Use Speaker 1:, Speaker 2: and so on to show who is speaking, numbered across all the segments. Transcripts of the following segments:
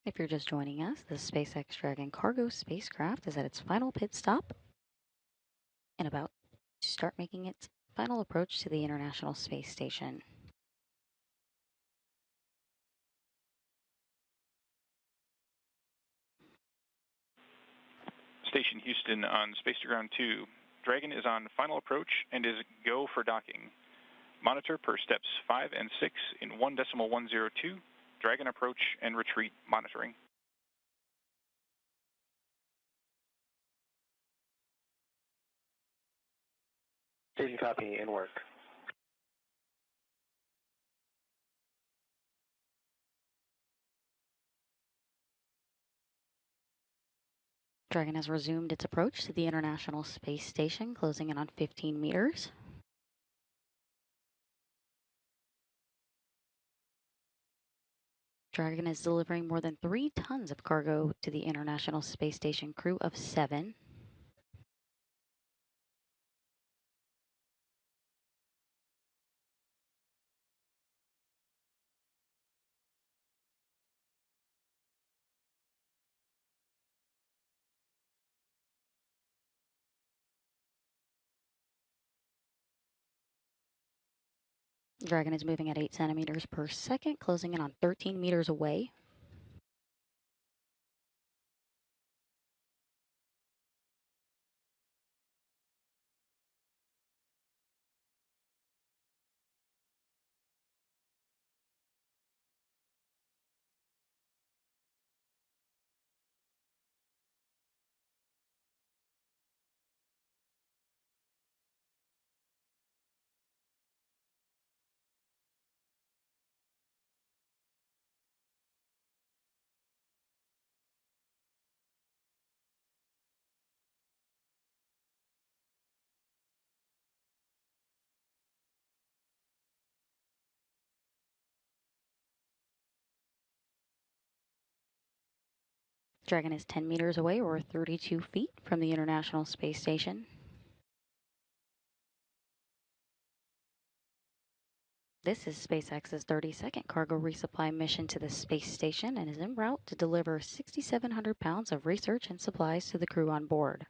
Speaker 1: If you're just joining us, the SpaceX Dragon cargo spacecraft is at its final pit stop and about to start making its final approach to the International Space Station.
Speaker 2: Station Houston on Space Dragon 2. Dragon is on final approach and is go for docking. Monitor per steps 5 and 6 in 1.102. Dragon approach and retreat monitoring.
Speaker 3: Station copy, in work.
Speaker 1: Dragon has resumed its approach to the International Space Station, closing in on 15 meters. Dragon is delivering more than 3 tons of cargo to the International Space Station crew of 7. Dragon is moving at 8 centimeters per second, closing in on 13 meters away. Dragon is 10 meters away, or 32 feet, from the International Space Station. This is SpaceX's 32nd cargo resupply mission to the space station and is en route to deliver 6,700 pounds of research and supplies to the crew on board.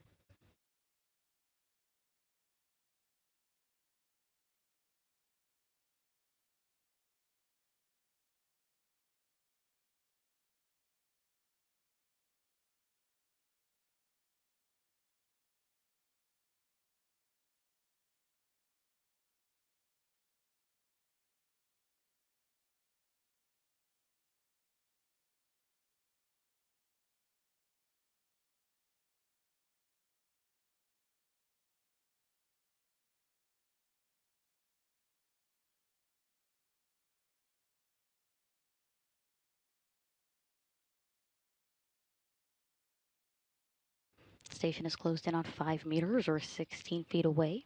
Speaker 1: Station is closed in on 5 meters, or 16 feet away.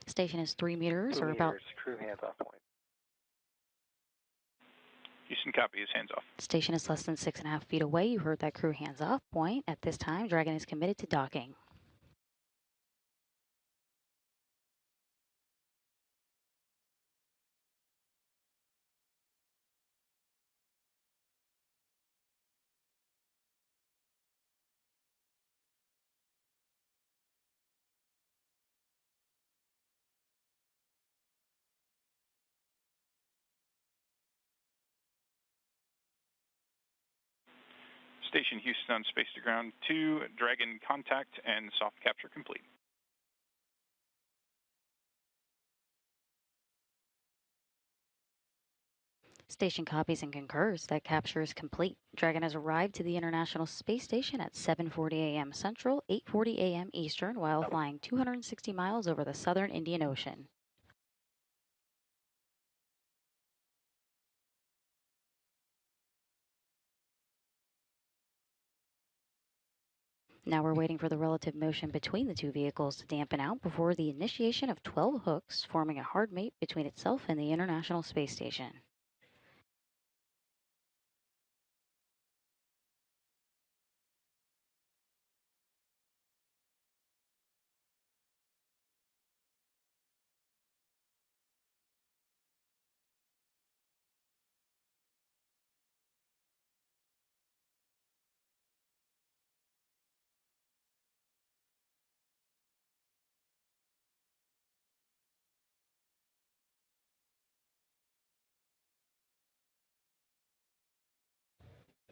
Speaker 1: Station is 3 meters,
Speaker 3: 2
Speaker 1: or about...
Speaker 3: meters, crew hands off point.
Speaker 2: Houston copy is hands off.
Speaker 1: Station is less than 6.5 feet away. You heard that crew hands off point. At this time, Dragon is committed to docking.
Speaker 2: Station Houston on Space to Ground 2. Dragon contact and soft capture complete.
Speaker 1: Station copies and concurs that capture is complete. Dragon has arrived to the International Space Station at 7:40 a.m. Central, 8:40 a.m. Eastern, while flying 260 miles over the southern Indian Ocean. Now we're waiting for the relative motion between the two vehicles to dampen out before the initiation of 12 hooks, forming a hard mate between itself and the International Space Station.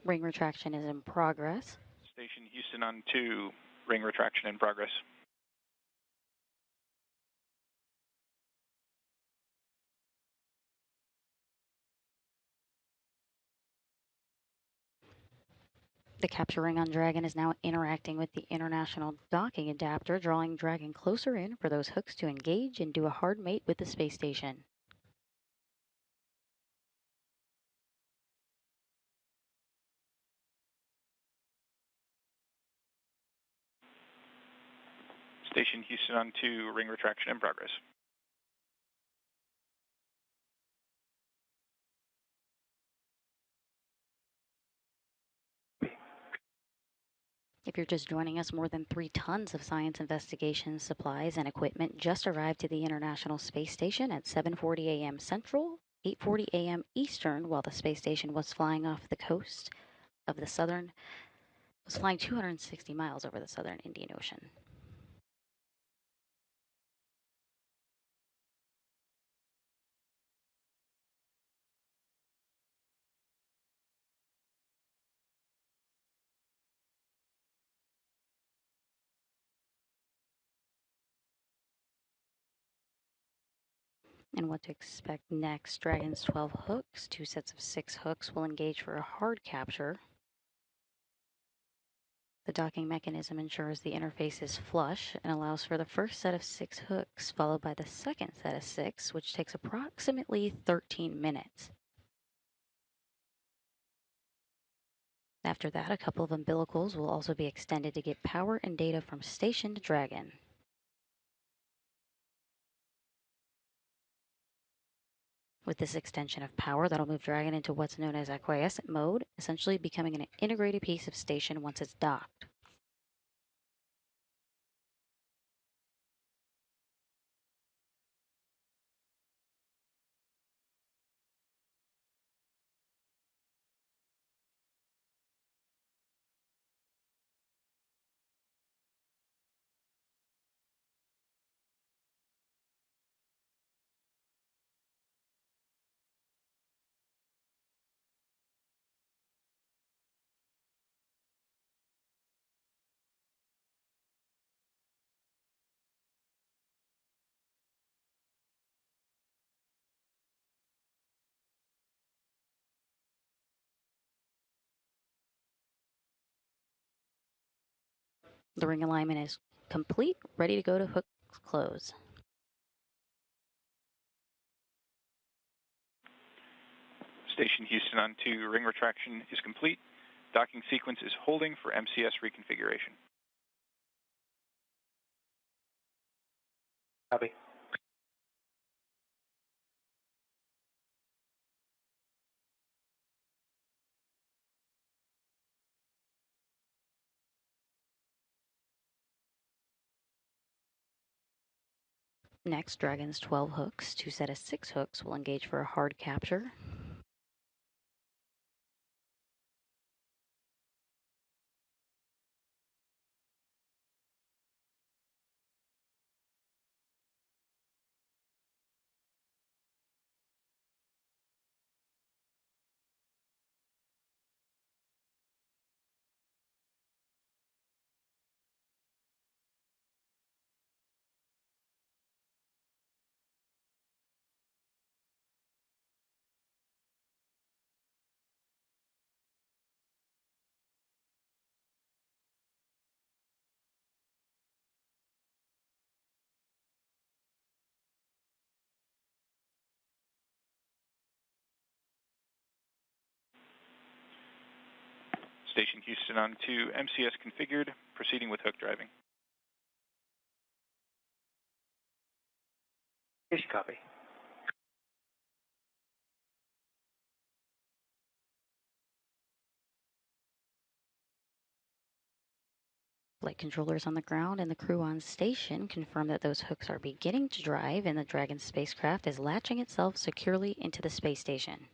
Speaker 1: Ring retraction is in progress.
Speaker 2: Station Houston on 2, ring retraction in progress.
Speaker 1: The capture ring on Dragon is now interacting with the international docking adapter, drawing Dragon closer in for those hooks to engage and do a hard mate with the space station.
Speaker 2: Station Houston on 2, ring retraction in progress.
Speaker 1: If you're just joining us, more than 3 tons of science investigation supplies and equipment just arrived to the International Space Station at 7:40 a.m. Central, 8:40 a.m. Eastern, while the space station was flying off the coast of the southern, was flying 260 miles over the southern Indian Ocean. And what to expect next. Dragon's 12 hooks, 2 sets of 6 hooks will engage for a hard capture. The docking mechanism ensures the interface is flush and allows for the first set of 6 hooks, followed by the second set of 6, which takes approximately 13 minutes. After that, a couple of umbilicals will also be extended to get power and data from station to Dragon. With this extension of power, that'll move Dragon into what's known as acquiescent mode, essentially becoming an integrated piece of station once it's docked. The ring alignment is complete, ready to go to hook close.
Speaker 2: Station Houston on 2, ring retraction is complete. Docking sequence is holding for MCS reconfiguration.
Speaker 3: Copy.
Speaker 1: Next, Dragon's 12 hooks, 2 set of 6 hooks will engage for a hard capture.
Speaker 2: Station Houston on 2, MCS configured, proceeding with hook driving.
Speaker 3: Station copy.
Speaker 1: Flight controllers on the ground and the crew on station confirm that those hooks are beginning to drive and the Dragon spacecraft is latching itself securely into the space station.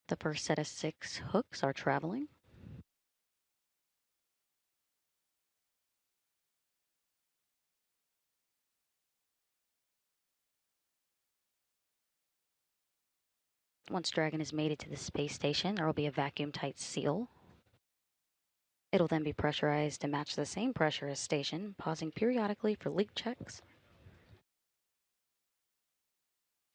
Speaker 1: The first set of 6 hooks are traveling. Once Dragon is mated to the space station, there will be a vacuum-tight seal. It'll then be pressurized to match the same pressure as station, pausing periodically for leak checks.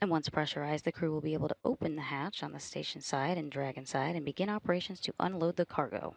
Speaker 1: And once pressurized, the crew will be able to open the hatch on the station side and Dragon side and begin operations to unload the cargo.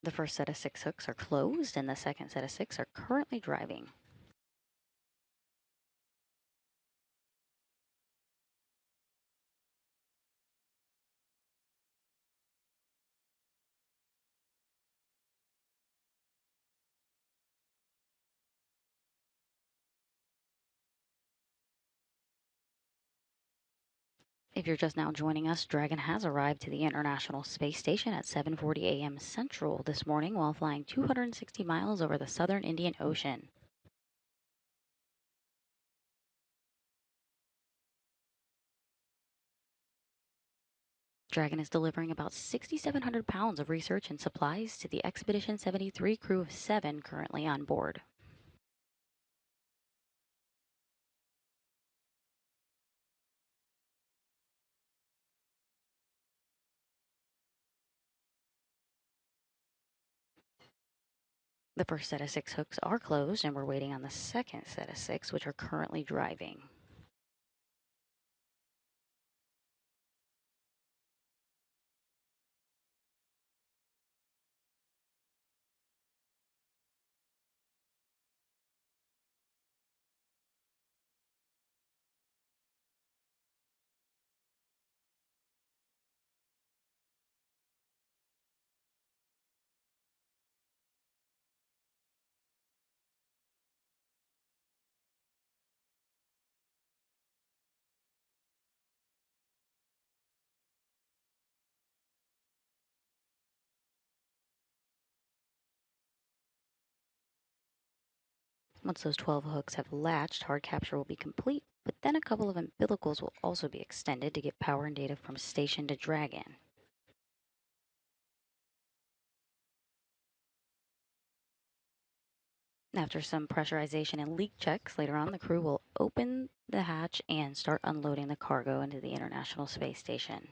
Speaker 1: The first set of 6 hooks are closed and the second set of 6 are currently driving. If you're just now joining us, Dragon has arrived to the International Space Station at 7:40 a.m. Central this morning while flying 260 miles over the southern Indian Ocean. Dragon is delivering about 6,700 pounds of research and supplies to the Expedition 73 crew of 7 currently on board. The first set of 6 hooks are closed and we're waiting on the second set of 6, which are currently driving. Once those 12 hooks have latched, hard capture will be complete, but then a couple of umbilicals will also be extended to get power and data from station to Dragon. After some pressurization and leak checks, later on the crew will open the hatch and start unloading the cargo into the International Space Station.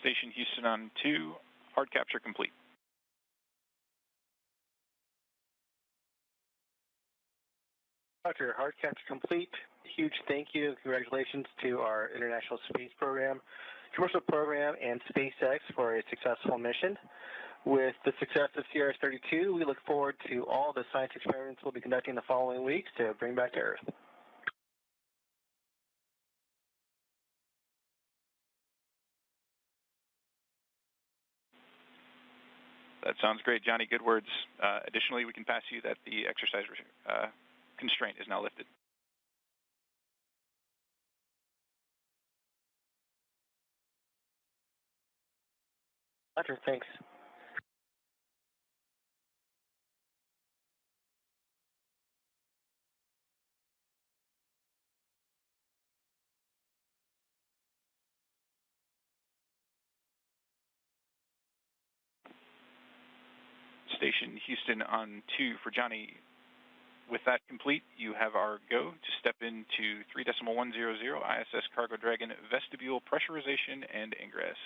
Speaker 2: Station Houston on 2, hard capture complete.
Speaker 3: Roger, hard capture complete. Huge thank you and congratulations to our International Space Program, Commercial Program, and SpaceX for a successful mission. With the success of CRS-32, we look forward to all the science experiments we'll be conducting the following weeks to bring back to Earth.
Speaker 2: That sounds great, Johnny. Good words. Additionally, we can pass you that the exercise constraint is now lifted.
Speaker 3: Roger, thanks.
Speaker 2: Station Houston on 2 for Johnny. With that complete, you have our go to step into 3.100 ISS Cargo Dragon vestibule pressurization and ingress.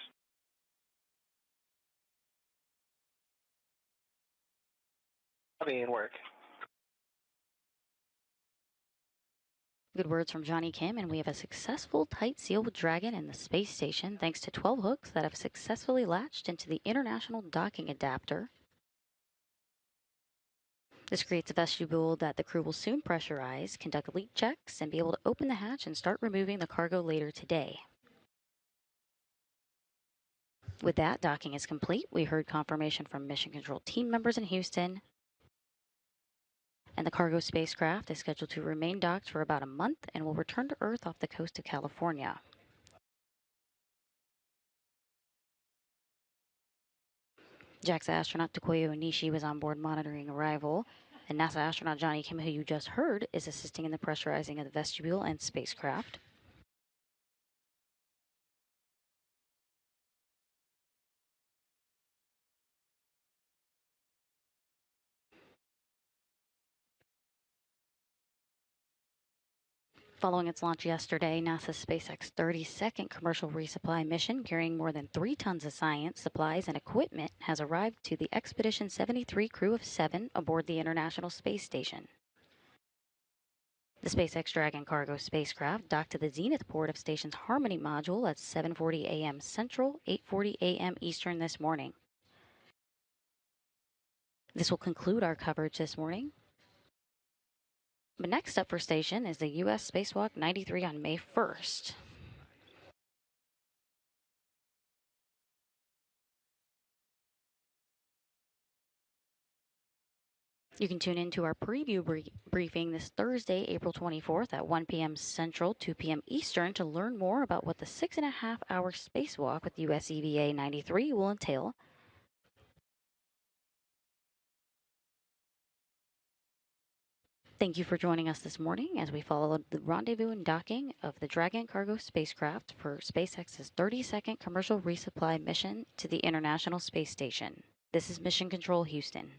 Speaker 3: Copy and work.
Speaker 1: Good words from Johnny Kim, and we have a successful tight seal with Dragon in the space station thanks to 12 hooks that have successfully latched into the International Docking Adapter. This creates a vestibule that the crew will soon pressurize, conduct leak checks, and be able to open the hatch and start removing the cargo later today. With that, docking is complete. We heard confirmation from Mission Control team members in Houston, and the cargo spacecraft is scheduled to remain docked for about a month and will return to Earth off the coast of California. JAXA astronaut Takuya Onishi was on board monitoring arrival, and NASA astronaut Johnny Kim, who you just heard, is assisting in the pressurizing of the vestibule and spacecraft. Following its launch yesterday, NASA's SpaceX 32nd commercial resupply mission carrying more than 3 tons of science, supplies, and equipment has arrived to the Expedition 73 crew of 7 aboard the International Space Station. The SpaceX Dragon cargo spacecraft docked to the zenith port of station's Harmony module at 7:40 a.m. Central, 8:40 a.m. Eastern this morning. This will conclude our coverage this morning. But next up for station is the U.S. Spacewalk 93 on May 1st. You can tune in to our preview briefing this Thursday, April 24th at 1 p.m. Central, 2 p.m. Eastern to learn more about what the 6.5-hour spacewalk with US EVA 93 will entail. Thank you for joining us this morning as we followed the rendezvous and docking of the Dragon cargo spacecraft for SpaceX's 32nd commercial resupply mission to the International Space Station. This is Mission Control Houston.